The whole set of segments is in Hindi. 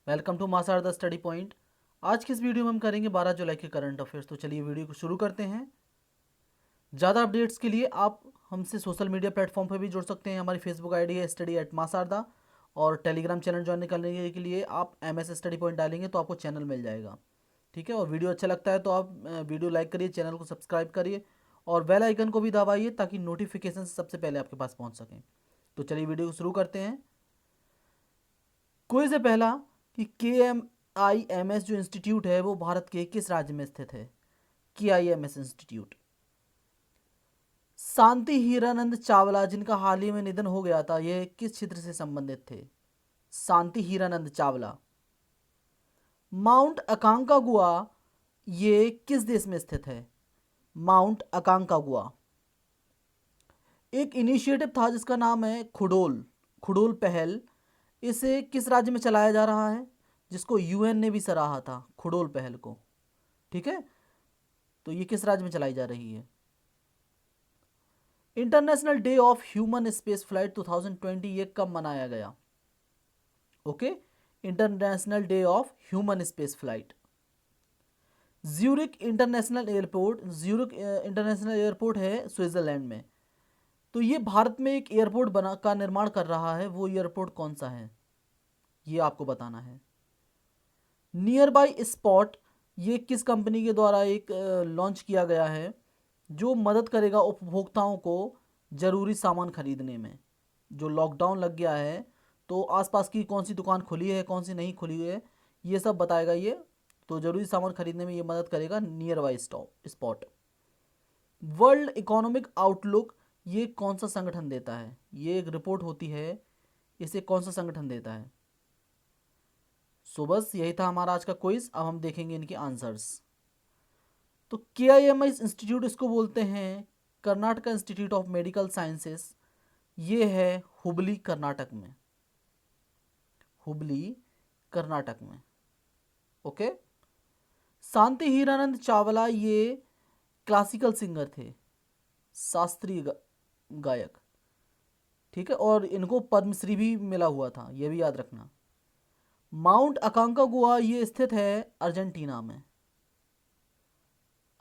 वेलकम टू मासार द स्टडी पॉइंट। आज की इस वीडियो में हम करेंगे 12 जुलाई के करंट अफेयर्स। तो चलिए वीडियो को शुरू करते हैं। ज़्यादा अपडेट्स के लिए आप हमसे सोशल मीडिया प्लेटफॉर्म पर भी जुड़ सकते हैं। हमारी फेसबुक आईडी है study@masarda और टेलीग्राम चैनल ज्वाइन करने के लिए आप MS स्टडी पॉइंट डालेंगे तो आपको चैनल मिल जाएगा। ठीक है, और वीडियो अच्छा लगता है तो आप वीडियो लाइक करिए, चैनल को सब्सक्राइब करिए और बेल आइकन को भी दबाइए ताकि नोटिफिकेशन सबसे पहले आपके पास पहुंच सकें। तो चलिए वीडियो को शुरू करते हैं। क्विज है पहला कि KIMS जो इंस्टीट्यूट है वो भारत के किस राज्य में स्थित है। KIMS institute. शांति हीरानंद चावला जिनका हाल ही में निधन हो गया था, यह किस क्षेत्र से संबंधित थे। शांति हीरानंद चावला। माउंट अकांकागुआ ये किस देश में स्थित है। माउंट अकांकागुआ। एक इनिशिएटिव था जिसका नाम है खुडोल खुडोल पहल, इसे किस राज्य में चलाया जा रहा है, जिसको UN ने भी सराहा था खुडोल पहल को। ठीक है, तो ये किस राज्य में चलाई जा रही है। International day of human space flight 2020 ये कब मनाया गया। Okay, international day of human space flight. Zurich international airport, Zurich international airport है स्विट्जरलैंड में। तो ये भारत में एक एयरपोर्ट बना का निर्माण कर रहा है, वो एयरपोर्ट कौन सा है ये आपको बताना है। नियर बाई स्पॉट ये किस कंपनी के द्वारा एक लॉन्च किया गया है जो मदद करेगा उपभोक्ताओं को ज़रूरी सामान खरीदने में। जो लॉकडाउन लग गया है तो आसपास की कौन सी दुकान खुली है कौन सी नहीं खुली है ये सब बताएगा ये। तो ज़रूरी सामान खरीदने में ये मदद करेगा near by spot. World economic outlook ये कौन सा संगठन देता है, ये एक रिपोर्ट होती है, इसे कौन सा संगठन देता है। सो बस यही था हमारा आज का क्विज। अब हम देखेंगे इनके आंसर्स। तो KIMS इंस्टीट्यूट इसको बोलते हैं Karnataka institute of medical sciences. ये है हुबली कर्नाटक में, हुबली कर्नाटक में। ओके। शांति हीरानंद चावला ये क्लासिकल सिंगर थे, शास्त्रीय गायक। ठीक है, और इनको पद्मश्री भी मिला हुआ था, ये भी याद रखना। माउंट अकांकागुआ ये स्थित है अर्जेंटीना में,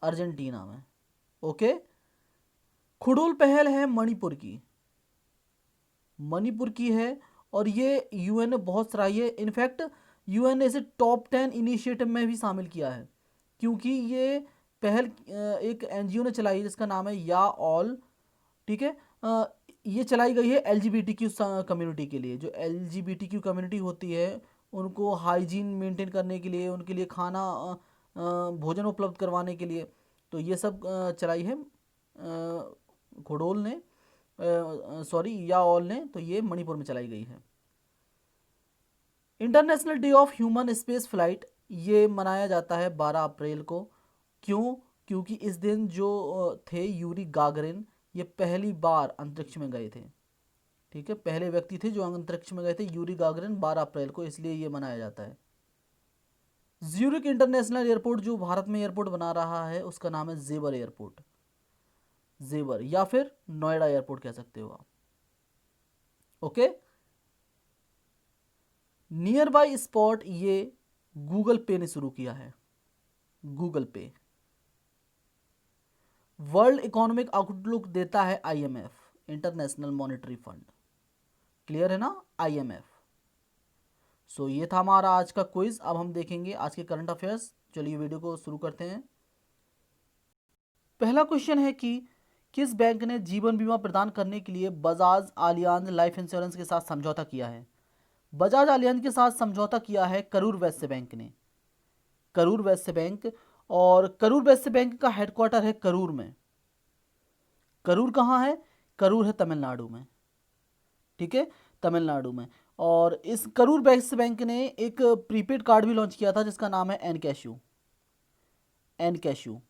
अर्जेंटीना में। ओके। खुडुल पहल है मणिपुर की, मणिपुर की है और ये UN ने बहुत सराही है। इनफैक्ट UN ने इसे टॉप 10 इनिशिएटिव में भी शामिल किया है क्योंकि ये पहल एक NGO ने चलाई जिसका नाम है या ऑल। ठीक है, ये चलाई गई है LGBTQ कम्युनिटी के लिए। जो LGBTQ कम्युनिटी होती है उनको हाइजीन मेंटेन करने के लिए, उनके लिए खाना भोजन उपलब्ध करवाने के लिए। तो ये सब चलाई है घोडोल ने, सॉरी या ऑल ने। तो ये मणिपुर में चलाई गई है। International day of human space flight ये मनाया जाता है 12 अप्रैल को। क्यों? क्योंकि इस दिन जो थे यूरी गागरिन, ये पहली बार अंतरिक्ष में गए थे। ठीक है, पहले व्यक्ति थे जो अंतरिक्ष में गए थे, यूरी गागरिन, 12 अप्रैल को, इसलिए ये मनाया जाता है। ज्यूरिक इंटरनेशनल एयरपोर्ट जो भारत में एयरपोर्ट बना रहा है उसका नाम है जेवर एयरपोर्ट, जेवर, या फिर नोएडा एयरपोर्ट कह सकते हो आप। ओके। नियर बाई स्पॉट ये गूगल पे ने शुरू किया है, गूगल पे। वर्ल्ड इकोनॉमिक आउटलुक देता है IMF, international monetary fund. Clear है ना, IMF। सो ये था हमारा आज का क्विज। अब हम देखेंगे आज के करंट अफेयर्स। चलिए वीडियो को शुरू करते हैं। पहला क्वेश्चन है कि किस बैंक ने जीवन बीमा प्रदान करने के लिए बजाज आलियांज लाइफ इंश्योरेंस के साथ समझौता किया है। बजाज आलियांज के साथ समझौता किया है करूर वैश्य बैंक ने, करूर वैश्य बैंक। और करूर वैश्य बैंक का हेडक्वार्टर है करूर में। करूर कहाँ है? करूर है तमिलनाडु में। ठीक है, तमिलनाडु में। और इस करूर वैश्य बैंक ने एक प्रीपेड कार्ड भी लॉन्च किया था जिसका नाम है एनकैशू, एनकैशू।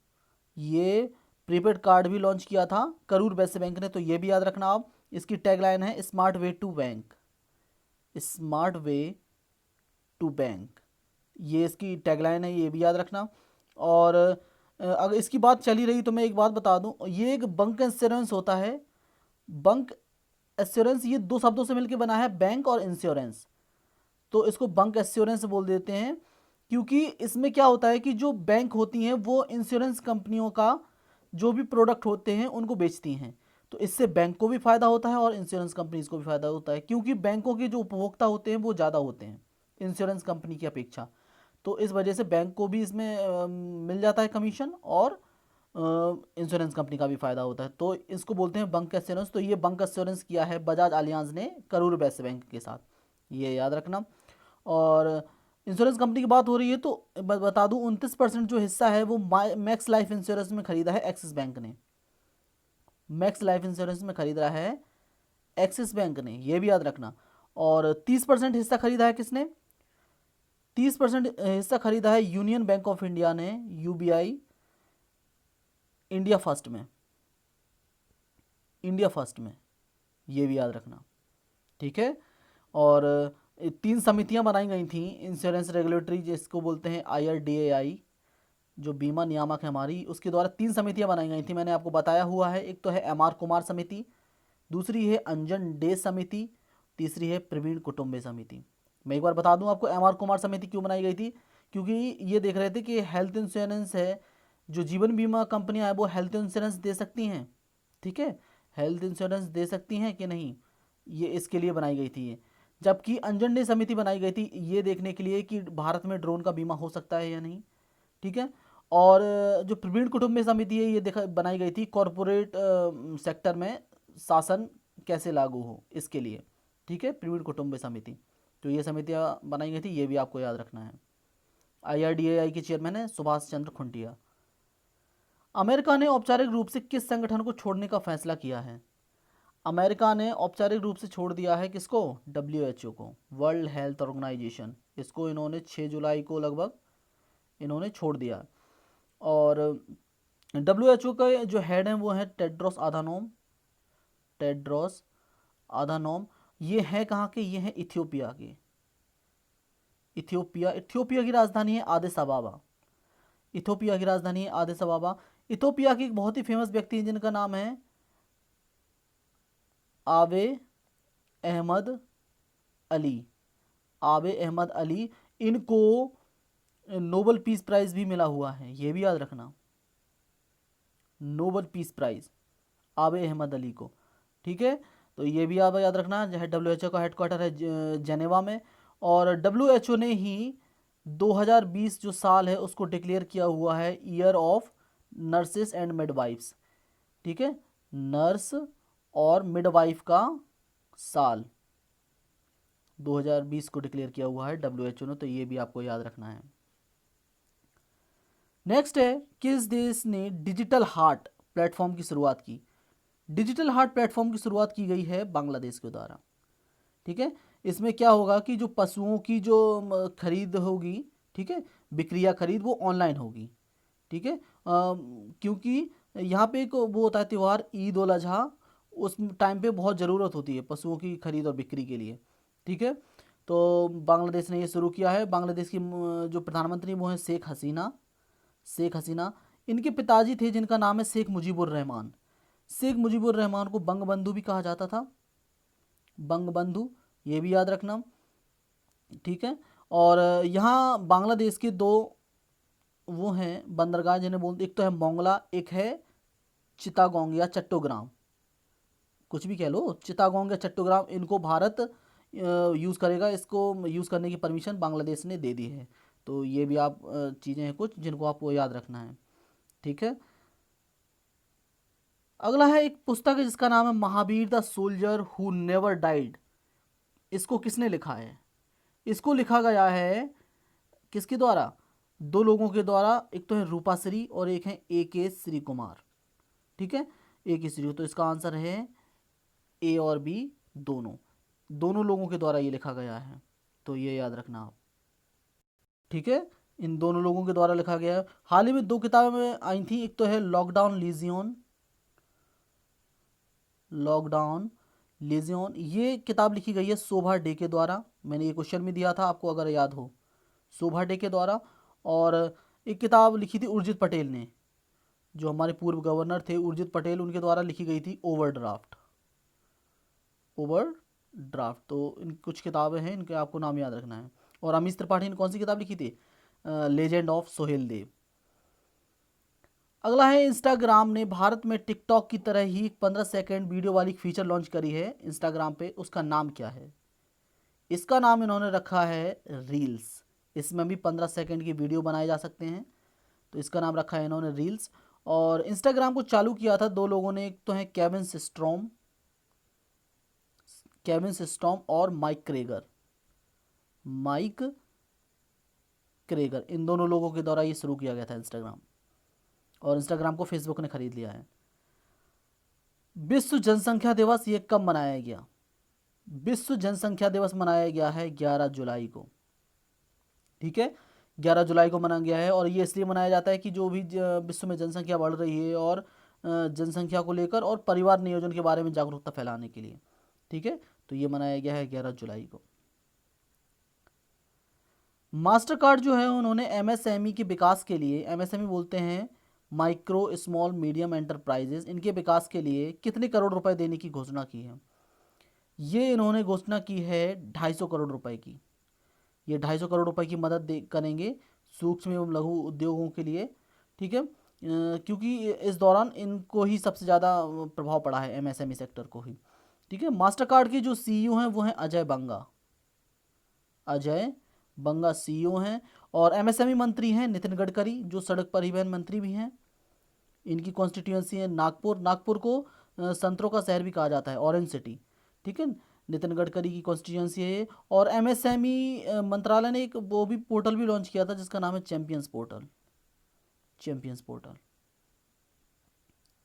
ये प्रीपेड कार्ड भी लॉन्च किया था करूर वैश्य बैंक ने, तो ये भी याद रखना आप। इसकी टैगलाइन है smart way to bank, smart way to bank, ये इसकी टैगलाइन है, ये भी याद रखना। और अगर इसकी बात चली रही तो मैं एक बात बता दूं, ये एक बंक इंश्योरेंस होता है। बंक एश्योरेंस ये दो शब्दों से मिलकर बना है, बैंक और इंश्योरेंस। तो इसको बंक एश्योरेंस बोल देते हैं, क्योंकि इसमें क्या होता है कि जो बैंक होती हैं वो इंश्योरेंस कंपनियों का जो भी प्रोडक्ट होते हैं उनको बेचती हैं। तो इससे बैंक को भी फ़ायदा होता है और इंश्योरेंस कंपनीज को भी फ़ायदा होता है, क्योंकि बैंकों के जो उपभोक्ता होते हैं वो ज़्यादा होते हैं इंश्योरेंस कंपनी की अपेक्षा। तो इस वजह से बैंक को भी इसमें मिल जाता है कमीशन, और इंश्योरेंस कंपनी का भी फ़ायदा होता है। तो इसको बोलते हैं बंक एश्योरेंस। तो ये बंक एश्योरेंस किया है बजाज अलियांज ने करूर वैस्य बैंक के साथ, ये याद रखना। और इंश्योरेंस कंपनी की बात हो रही है तो बता दूं 29% जो हिस्सा है वो मैक्स लाइफ इंश्योरेंस में खरीदा है एक्सिस बैंक ने। मैक्स लाइफ इंश्योरेंस में खरीद रहा है एक्सिस बैंक ने, ये भी याद रखना। और 30% हिस्सा खरीदा है किसने? 30% हिस्सा खरीदा है यूनियन बैंक ऑफ इंडिया ने, यूबीआई, इंडिया फर्स्ट में, इंडिया फर्स्ट में, ये भी याद रखना, ठीक है। और 3 समितियां बनाई गई थी इंश्योरेंस रेगुलेटरी, जिसको बोलते हैं IRDAI, जो बीमा नियामक है हमारी, उसके द्वारा 3 समितियां बनाई गई थी, मैंने आपको बताया हुआ है। एक तो है MR कुमार समिति, दूसरी है अंजन डे समिति, तीसरी है प्रवीण कुटुंबे समिति। मैं एक बार बता दूं आपको MR कुमार समिति क्यों बनाई गई थी, क्योंकि ये देख रहे थे कि हेल्थ इंश्योरेंस है, जो जीवन बीमा कंपनियां हैं वो हेल्थ इंश्योरेंस दे सकती हैं, ठीक है, हेल्थ इंश्योरेंस दे सकती हैं कि नहीं, ये इसके लिए बनाई गई थी ये। जबकि अंजन डे समिति बनाई गई थी ये देखने के लिए कि भारत में ड्रोन का बीमा हो सकता है या नहीं, ठीक है। और जो प्रवीण कुटुंबे समिति है ये देखा बनाई गई थी कॉरपोरेट सेक्टर में शासन कैसे लागू हो इसके लिए, ठीक है, प्रवीण कुटुंबे समिति। तो ये समितियां बनाई गई थी, ये भी आपको याद रखना है। IRDAI के चेयरमैन है सुभाष चंद्र खुंटिया। अमेरिका ने औपचारिक रूप से किस संगठन को छोड़ने का फैसला किया है? अमेरिका ने औपचारिक रूप से छोड़ दिया है किसको? WHO को, वर्ल्ड हेल्थ ऑर्गेनाइजेशन। इसको इन्होंने 6 जुलाई को लगभग इन्होंने छोड़ दिया। और WHO के जो हेड हैं वो हैं टेड्रोस आधानोम, टेड्रोस आधानोम। ये है कहाँ के? ये हैं इथियोपिया के, इथियोपिया की राजधानी है आदिस अबाबा, इथियोपिया की राजधानी है आदिस अबाबा। इथियोपिया के एक बहुत ही फेमस व्यक्ति हैं जिनका नाम है आबे अहमद अली, आबे अहमद अली। इनको नोबल पीस प्राइज भी मिला हुआ है, ये भी याद रखना, नोबल पीस प्राइज आबे अहमद अली को, ठीक है। तो ये भी आप याद रखना। जो है WHO का हेडक्वार्टर है जेनेवा में। और WHO ने ही 2020 जो साल है उसको डिक्लेयर किया हुआ है year of nurses and midwives, ठीक है, नर्स और मिडवाइफ का साल 2020 को डिक्लेयर किया हुआ है WHO ने, तो ये भी आपको याद रखना है। नेक्स्ट है किस देश ने डिजिटल हार्ट प्लेटफॉर्म की शुरुआत की? डिजिटल हार्ट प्लेटफॉर्म की शुरुआत की गई है बांग्लादेश के द्वारा, ठीक है। इसमें क्या होगा कि जो पशुओं की जो खरीद होगी, ठीक है, बिक्री या खरीद वो ऑनलाइन होगी, ठीक है। क्योंकि यहाँ पे एक वो होता है त्यौहार ईद उल अजहा, उस टाइम पे बहुत ज़रूरत होती है पशुओं की खरीद और बिक्री के लिए, ठीक है। तो बांग्लादेश ने ये शुरू किया है। बांग्लादेश की जो प्रधानमंत्री वो हैं शेख हसीना, शेख हसीना। इनके पिताजी थे जिनका नाम है शेख मुजीबुर रहमान। शेख मुजीबुर रहमान को बंगबंधु भी कहा जाता था, बंगबंधु, ये भी याद रखना, ठीक है। और यहाँ बांग्लादेश के 2 वो हैं बंदरगाह जिन्हें बोलते, एक तो है मोंगला, एक है चिटागोंग या चट्टोग्राम, कुछ भी कह लो, चिटागोंग या चट्टोग्राम। इनको भारत यूज़ करेगा, इसको यूज़ करने की परमिशन बांग्लादेश ने दे दी है। तो ये भी आप चीज़ें हैं कुछ जिनको आपको याद रखना है, ठीक है। अगला है एक पुस्तक है जिसका नाम है Mahavir the soldier who never died. इसको किसने लिखा है? इसको लिखा गया है किसके द्वारा? 2 लोगों के द्वारा, एक तो है रूपाश्री और एक है AK श्री कुमार, ठीक है, AK श्री। तो इसका आंसर है A और B, दोनों दोनों लोगों के द्वारा ये लिखा गया है, तो ये याद रखना आप, ठीक है। इन दोनों लोगों के द्वारा लिखा गया है। हाल ही में 2 किताबें आई थी, एक तो है लॉकडाउन लीजियन, लॉकडाउन लीजियन, ये किताब लिखी गई है शोभा डे के द्वारा। मैंने ये क्वेश्चन में दिया था आपको अगर याद हो, शोभा डे के द्वारा। और एक किताब लिखी थी उर्जित पटेल ने, जो हमारे पूर्व गवर्नर थे उर्जित पटेल, उनके द्वारा लिखी गई थी ओवरड्राफ्ट, ओवर ड्राफ्ट। तो इन कुछ किताबें हैं, इनके आपको नाम याद रखना है। और अमीश त्रिपाठी ने कौन सी किताब लिखी थी? लेजेंड ऑफ सोहेल देव। अगला है, इंस्टाग्राम ने भारत में टिकटॉक की तरह ही 15 सेकेंड वीडियो वाली फीचर लॉन्च करी है इंस्टाग्राम पे, उसका नाम क्या है? इसका नाम इन्होंने रखा है रील्स। इसमें भी 15 सेकेंड की वीडियो बनाए जा सकते हैं, तो इसका नाम रखा है इन्होंने रील्स। और इंस्टाग्राम को चालू किया था दो लोगों ने, एक तो है केविन सिस्टॉम और माइक क्रेगर। इन दोनों लोगों के द्वारा ये शुरू किया गया था इंस्टाग्राम, और इंस्टाग्राम को फेसबुक ने खरीद लिया है। विश्व जनसंख्या दिवस ये कब मनाया गया? विश्व जनसंख्या दिवस मनाया गया है 11 जुलाई को। ठीक है, 11 जुलाई को मनाया गया है, और ये इसलिए मनाया जाता है कि जो भी विश्व में जनसंख्या बढ़ रही है, और जनसंख्या को लेकर और परिवार नियोजन के बारे में जागरूकता फैलाने के लिए। ठीक है, तो ये मनाया गया है 11 जुलाई को। मास्टर कार्ड जो है उन्होंने एमएसएमई के विकास के लिए, एमएसएमई बोलते हैं माइक्रो स्मॉल मीडियम एंटरप्राइजेज, इनके विकास के लिए कितने करोड़ रुपए देने की घोषणा की है? ये इन्होंने घोषणा की है 250 करोड़ रुपए की। ये 250 करोड़ रुपए की मदद करेंगे सूक्ष्म एवं लघु उद्योगों के लिए। ठीक है, क्योंकि इस दौरान इनको ही सबसे ज़्यादा प्रभाव पड़ा है, एमएसएमई सेक्टर को ही। ठीक है, मास्टर कार्ड के जो सीईओ हैं वो हैं अजय बंगा सीईओ हैं। और एमएसएमई मंत्री हैं नितिन गडकरी, जो सड़क परिवहन मंत्री भी हैं। इनकी कॉन्स्टिट्यूएंसी है नागपुर। नागपुर को संतरों का शहर भी कहा जाता है, ऑरेंज सिटी। ठीक है, नितिन गडकरी की कॉन्स्टिट्यूएंसी है ये। और एमएसएमई मंत्रालय ने एक वो भी पोर्टल भी लॉन्च किया था जिसका नाम है चैंपियंस पोर्टल।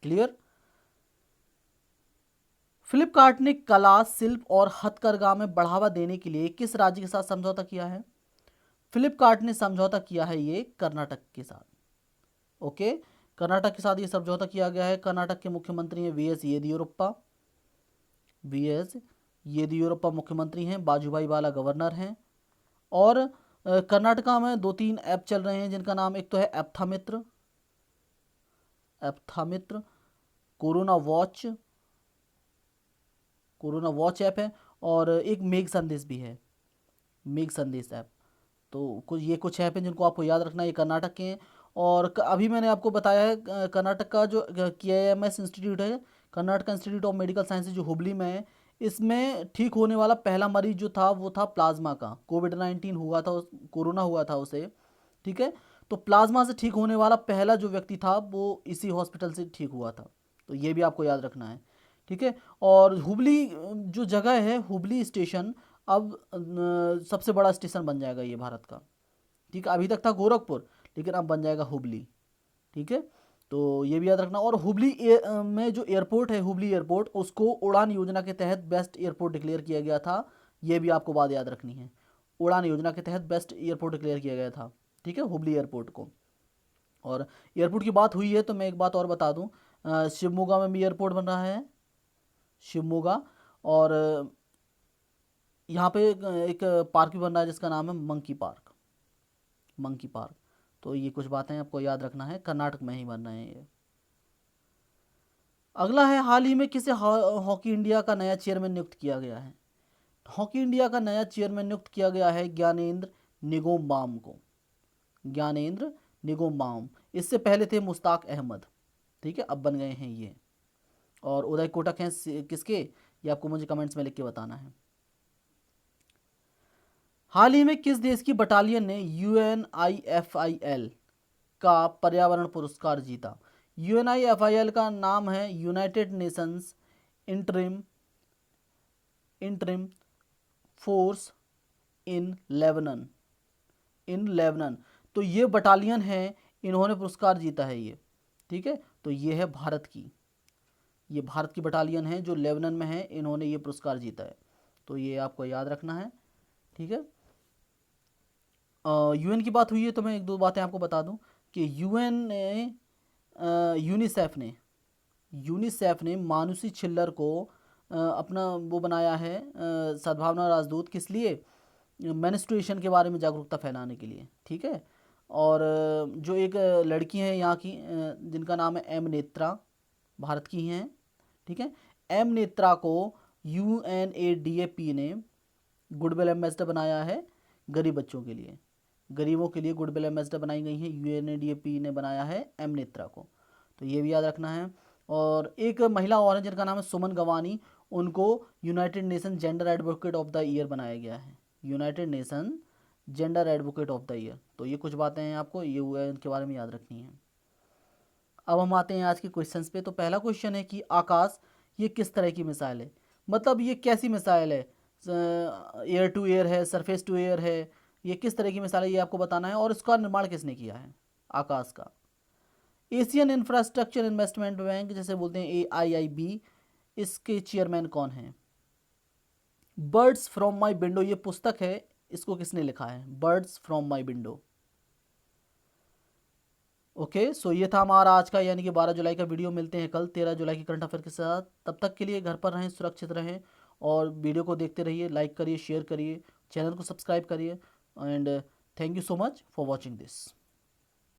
क्लियर? फ्लिपकार्ट ने कला, शिल्प और हथकरघा में बढ़ावा देने के लिए किस राज्य के साथ समझौता किया है? फ्लिपकार्ट ने समझौता किया है ये कर्नाटक के साथ। ओके, कर्नाटक के साथ ये समझौता किया गया है। कर्नाटक के मुख्यमंत्री हैं वी एस येदियुरप्पा मुख्यमंत्री हैं, बाजूभाई वाला गवर्नर हैं। और कर्नाटका में 2-3 ऐप चल रहे हैं जिनका नाम, एक तो है एप्थामित्र, कोरोना वॉच ऐप है, और एक मेघ संदेश भी है, मेघ संदेश ऐप। तो कुछ ऐप हैं जिनको आपको याद रखना है, ये कर्नाटक के हैं। और अभी मैंने आपको बताया है कर्नाटक का जो KIMS इंस्टीट्यूट है, Karnataka institute of medical sciences, जो हुबली में है, इसमें ठीक होने वाला पहला मरीज जो था वो था प्लाज्मा का। कोविड-19 हुआ था, कोरोना हुआ था उसे। ठीक है, तो प्लाज्मा से ठीक होने वाला पहला जो व्यक्ति था वो इसी हॉस्पिटल से ठीक हुआ था। तो ये भी आपको याद रखना है। ठीक है, और हुबली जो जगह है, हुबली स्टेशन अब सबसे बड़ा स्टेशन बन जाएगा ये भारत का। ठीक है, अभी तक था गोरखपुर, लेकिन अब बन जाएगा हुबली। ठीक है, तो ये भी याद रखना। और हुबली में जो एयरपोर्ट है, हुबली एयरपोर्ट, उसको उड़ान योजना के तहत बेस्ट एयरपोर्ट डिक्लेयर किया गया था। ये भी आपको बात याद रखनी है, उड़ान योजना के तहत बेस्ट एयरपोर्ट डिक्लेयर किया गया था। ठीक है, हुबली एयरपोर्ट को। और एयरपोर्ट की बात हुई है तो मैं एक बात और बता दूं, शिवमोगा में भी एयरपोर्ट बन रहा है, शिवमोगा। और यहाँ पे एक पार्क भी बन रहा है जिसका नाम है मंकी पार्क। तो ये कुछ बातें आपको याद रखना है, कर्नाटक में ही बन रहे हैं ये। अगला है, हाल ही में किसे हॉकी इंडिया का नया चेयरमैन नियुक्त किया गया है? हॉकी इंडिया का नया चेयरमैन नियुक्त किया गया है ज्ञानेंद्र निगोम्बाम को। ज्ञानेंद्र निगोम्बाम, इससे पहले थे मुश्ताक अहमद। ठीक है, अब बन गए हैं ये। और उदय कोटक हैं किसके, ये आपको मुझे कमेंट्स में लिख के बताना है। हाल ही में किस देश की बटालियन ने UNIFIL का पर्यावरण पुरस्कार जीता? UNIFIL का नाम है United Nations interim force in Lebanon. तो ये बटालियन है, इन्होंने पुरस्कार जीता है ये। ठीक है, तो ये है भारत की, ये भारत की बटालियन है जो लेबनान में है, इन्होंने ये पुरस्कार जीता है। तो ये आपको याद रखना है। ठीक है, UN की बात हुई है तो मैं एक दो बातें आपको बता दूं कि यूनिसेफ ने मानुषी छिल्लर को अपना वो बनाया है सद्भावना राजदूत, किस लिए? मेंस्ट्रुएशन के बारे में जागरूकता फैलाने के लिए। ठीक है, और जो एक लड़की है यहाँ की जिनका नाम है M नेत्रा, भारत की हैं। ठीक है, M नेत्रा को UNADP ने गुडविल एम्बेसडर बनाया है गरीब बच्चों के लिए, गरीबों के लिए गुडविल एम्बेसडर बनाई गई हैं। UNADP ने बनाया है एम नेत्रा को, तो ये भी याद रखना है। और एक महिला और है जिनका नाम है सुमन गवानी, उनको United nation gender advocate of the year बनाया गया है, United nation gender advocate of the year. तो ये कुछ बातें हैं आपको ये इनके बारे में याद रखनी है। अब हम आते हैं आज के क्वेश्चंस पे। तो पहला क्वेश्चन है कि आकाश ये किस तरह की मिसाइल है, मतलब ये कैसी मिसाइल है, एयर टू एयर है, सरफेस टू एयर है, ये किस तरह की मिसाइल है ये आपको बताना है। और इसका निर्माण किसने किया है आकाश का। एशियन इंफ्रास्ट्रक्चर इन्वेस्टमेंट बैंक जैसे बोलते हैं AIIB, इसके चेयरमैन कौन हैं। बर्ड्स फ्रॉम माई विंडो ये पुस्तक है, इसको किसने लिखा है, birds from my window. Okay so ये था हमारा आज का यानी कि 12 जुलाई का वीडियो। मिलते हैं कल 13 जुलाई की करंट अफेयर के साथ। तब तक के लिए घर पर रहें, सुरक्षित रहें और वीडियो को देखते रहिए, लाइक करिए, शेयर करिए, चैनल को सब्सक्राइब करिए and thank you so much for watching this.